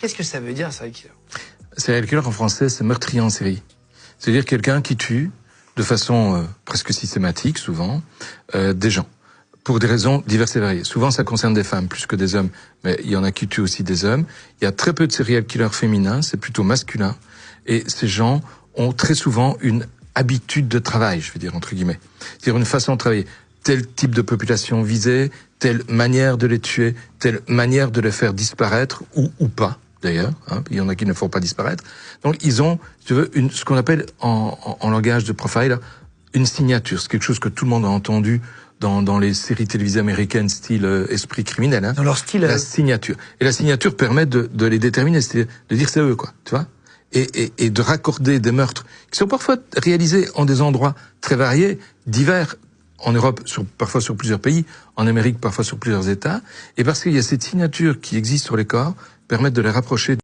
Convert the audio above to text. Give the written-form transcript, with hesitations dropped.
Qu'est-ce que ça veut dire, serial killer? Serial killer en français, c'est meurtrier en série. C'est-à-dire quelqu'un qui tue de façon presque systématique, souvent, des gens. Pour des raisons diverses et variées. Souvent, ça concerne des femmes plus que des hommes, mais il y en a qui tuent aussi des hommes. Il y a très peu de serial killers féminins, c'est plutôt masculin. Et ces gens ont très souvent une habitude de travail, je veux dire, entre guillemets. C'est-à-dire une façon de travailler. Tel type de population visée, telle manière de les tuer, telle manière de les faire disparaître, ou pas, d'ailleurs. Il y en a qui ne font pas disparaître. Donc, ils ont, si tu veux, ce qu'on appelle en langage de profiler, une signature. C'est quelque chose que tout le monde a entendu dans les séries télévisées américaines style Esprit criminel. Dans leur style. La signature. Et la signature permet de les déterminer, c'est-à-dire de dire c'est eux, quoi, tu vois. Et de raccorder des meurtres qui sont parfois réalisés en des endroits très variés, divers, en Europe, parfois sur plusieurs pays, en Amérique, parfois sur plusieurs États. Et parce qu'il y a cette signature qui existe sur les corps, permettent de les rapprocher